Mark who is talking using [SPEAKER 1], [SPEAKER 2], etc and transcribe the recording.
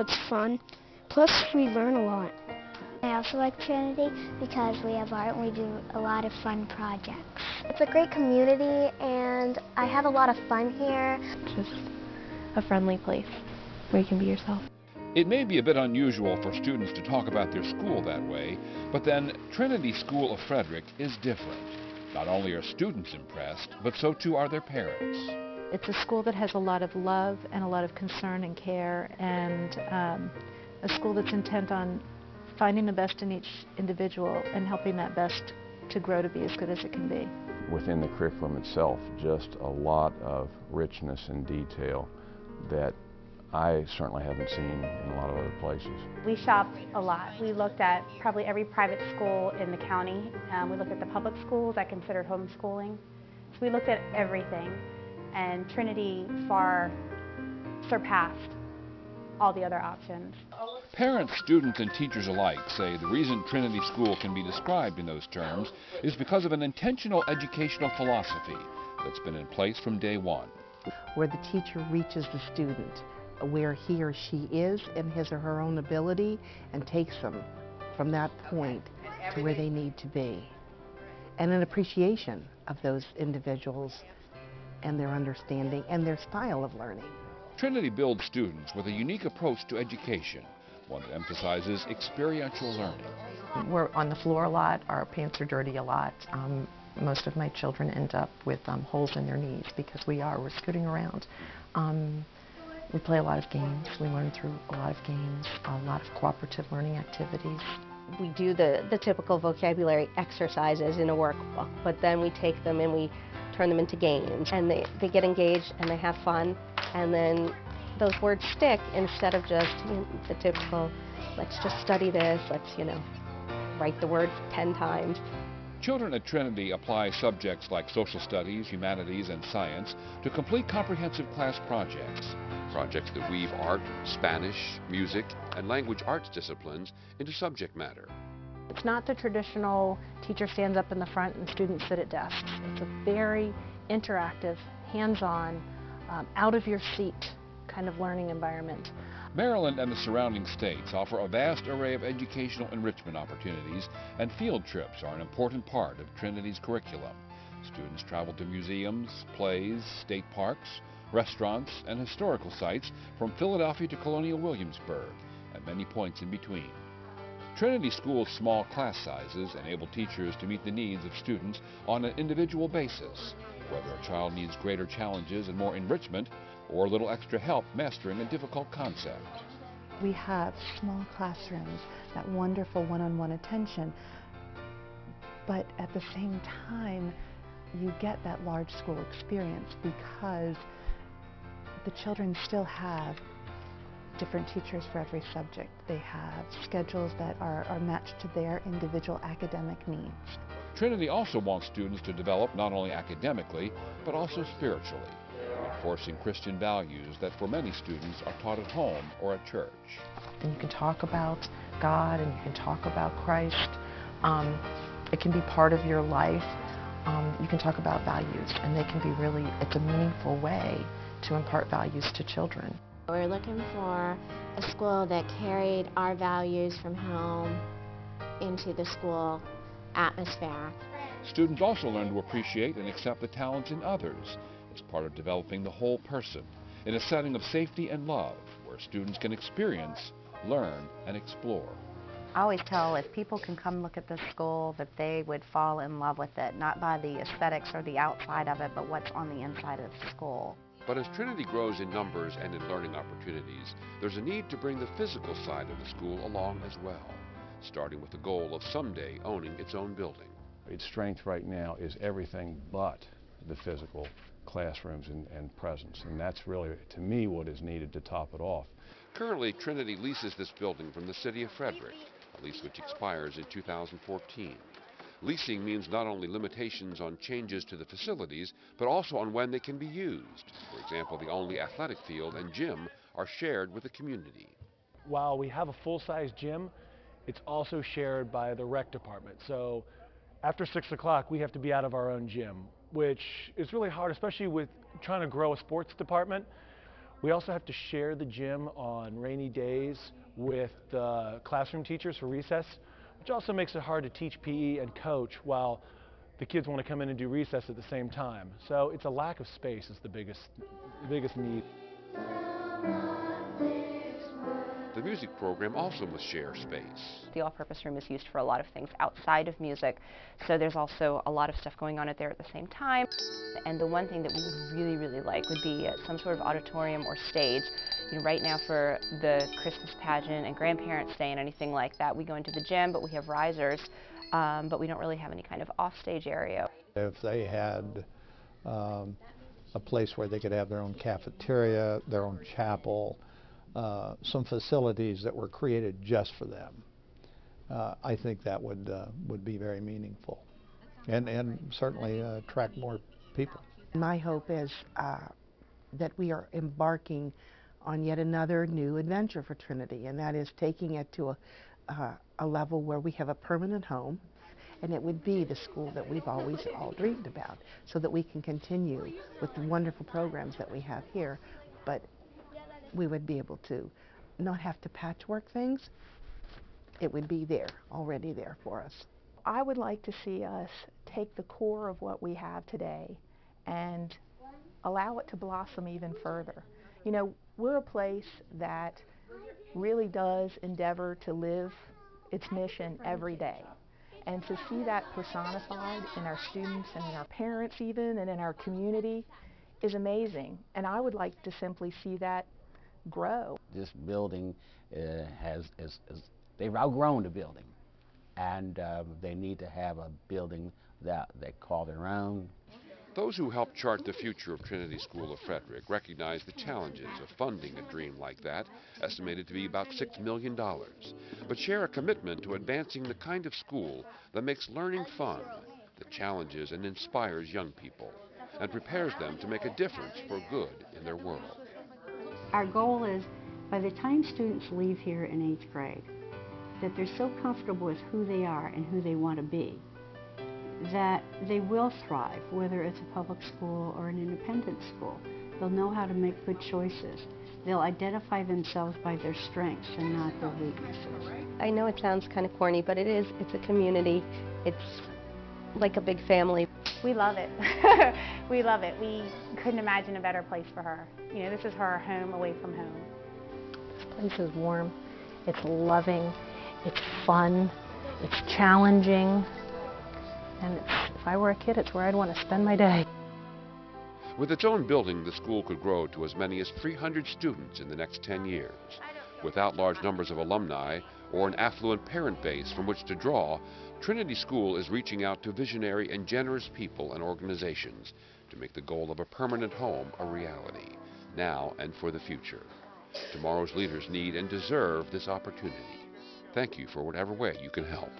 [SPEAKER 1] It's fun. Plus, we learn a lot.
[SPEAKER 2] I also like Trinity because we have art and we do a lot of fun projects. It's a great community and I have a lot of fun here.
[SPEAKER 3] It's just a friendly place where you can be yourself.
[SPEAKER 4] It may be a bit unusual for students to talk about their school that way, but then Trinity School of Frederick is different. Not only are students impressed, but so too are their parents.
[SPEAKER 5] It's a school that has a lot of love and a lot of concern and care, and a school that's intent on finding the best in each individual and helping that best to grow to be as good as it can be.
[SPEAKER 6] Within the curriculum itself, just a lot of richness and detail that I certainly haven't seen in a lot of other places.
[SPEAKER 7] We shopped a lot. We looked at probably every private school in the county. We looked at the public schools that considered homeschooling. So we looked at everything, and Trinity far surpassed all the other options.
[SPEAKER 4] Parents, students, and teachers alike say the reason Trinity School can be described in those terms is because of an intentional educational philosophy that's been in place from day one.
[SPEAKER 8] Where the teacher reaches the student where he or she is in his or her own ability and takes them from that point to where they need to be. And an appreciation of those individuals and their understanding and their style of learning.
[SPEAKER 4] Trinity builds students with a unique approach to education, one that emphasizes experiential learning.
[SPEAKER 9] We're on the floor a lot, our pants are dirty a lot. Most of my children end up with holes in their knees because we're scooting around. We play a lot of games, we learn through a lot of games, a lot of cooperative learning activities.
[SPEAKER 10] We do the typical vocabulary exercises in a workbook, but then we take them and we turn them into games, and they get engaged and they have fun, and then those words stick instead of just the typical, let's just study this, let's, write the word 10 times.
[SPEAKER 4] Children at Trinity apply subjects like social studies, humanities, and science to complete comprehensive class projects.
[SPEAKER 11] Projects that weave art, Spanish, music, and language arts disciplines into subject matter.
[SPEAKER 5] It's not the traditional teacher stands up in the front and students sit at desks. It's a very interactive, hands-on, out-of-your-seat kind of learning environment.
[SPEAKER 4] Maryland and the surrounding states offer a vast array of educational enrichment opportunities, and field trips are an important part of Trinity's curriculum. Students travel to museums, plays, state parks, restaurants, and historical sites from Philadelphia to Colonial Williamsburg, and many points in between. Trinity School's small class sizes enable teachers to meet the needs of students on an individual basis, whether a child needs greater challenges and more enrichment, or a little extra help mastering a difficult concept.
[SPEAKER 12] We have small classrooms, that wonderful one-on-one attention, but at the same time, you get that large school experience because the children still have different teachers for every subject. They have schedules that are matched to their individual academic needs.
[SPEAKER 4] Trinity also wants students to develop not only academically, but also spiritually, reinforcing Christian values that for many students are taught at home or at church.
[SPEAKER 9] And you can talk about God and you can talk about Christ. It can be part of your life. You can talk about values, and they can be really, it's a meaningful way to impart values to children.
[SPEAKER 2] We're looking for a school that carried our values from home into the school atmosphere.
[SPEAKER 4] Students also learn to appreciate and accept the talents in others as part of developing the whole person in a setting of safety and love where students can experience, learn, and explore.
[SPEAKER 13] I always tell if people can come look at this school that they would fall in love with it, not by the aesthetics or the outside of it, but what's on the inside of the school.
[SPEAKER 11] But as Trinity grows in numbers and in learning opportunities, there's a need to bring the physical side of the school along as well, starting with the goal of someday owning its own building.
[SPEAKER 6] Its strength right now is everything but the physical classrooms and presence, and that's really, to me, what is needed to top it off.
[SPEAKER 11] Currently, Trinity leases this building from the city of Frederick, a lease which expires in 2014. Leasing means not only limitations on changes to the facilities, but also on when they can be used. For example, the only athletic field and gym are shared with the community.
[SPEAKER 14] While we have a full-size gym, it's also shared by the rec department. So after 6 o'clock, we have to be out of our own gym, which is really hard, especially with trying to grow a sports department. We also have to share the gym on rainy days with the classroom teachers for recess, which also makes it hard to teach PE and coach while the kids want to come in and do recess at the same time. So it's a lack of space is the biggest need.
[SPEAKER 11] The music program also must share space.
[SPEAKER 3] The all-purpose room is used for a lot of things outside of music, so there's also a lot of stuff going on there at the same time. And the one thing that we would really, really like would be some sort of auditorium or stage. You know, right now for the Christmas pageant and grandparents' day and anything like that, we go into the gym, but we have risers, but we don't really have any kind of off-stage area.
[SPEAKER 15] If they had a place where they could have their own cafeteria, their own chapel, some facilities that were created just for them, I think that would be very meaningful and certainly attract more people.
[SPEAKER 8] My hope is that we are embarking on yet another new adventure for Trinity, and that is taking it to a level where we have a permanent home, and it would be the school that we've always all dreamed about, so that we can continue with the wonderful programs that we have here, but we would be able to not have to patchwork things. It would be there, already there for us.
[SPEAKER 16] I would like to see us take the core of what we have today and allow it to blossom even further. You know, we're a place that really does endeavor to live its mission every day. And to see that personified in our students and in our parents even and in our community is amazing. And I would like to simply see that grow.
[SPEAKER 17] This building they've outgrown the building, and they need to have a building that they call their own.
[SPEAKER 11] Those who helped chart the future of Trinity School of Frederick recognize the challenges of funding a dream like that, estimated to be about $6 million, but share a commitment to advancing the kind of school that makes learning fun, that challenges and inspires young people, and prepares them to make a difference for good in their world.
[SPEAKER 18] Our goal is, by the time students leave here in 8th grade, that they're so comfortable with who they are and who they want to be, that they will thrive, whether it's a public school or an independent school. They'll know how to make good choices. They'll identify themselves by their strengths and not their weaknesses.
[SPEAKER 10] I know it sounds kind of corny, but it is. It's a community. It's like a big family.
[SPEAKER 7] We love it. We love it. We couldn't imagine a better place for her. You know, this is her home away from home.
[SPEAKER 5] This place is warm, it's loving, it's fun, it's challenging, and if I were a kid, it's where I'd want to spend my day.
[SPEAKER 11] With its own building, the school could grow to as many as 300 students in the next 10 years. Without large numbers of alumni or an affluent parent base from which to draw, Trinity School is reaching out to visionary and generous people and organizations to make the goal of a permanent home a reality, now and for the future. Tomorrow's leaders need and deserve this opportunity. Thank you for whatever way you can help.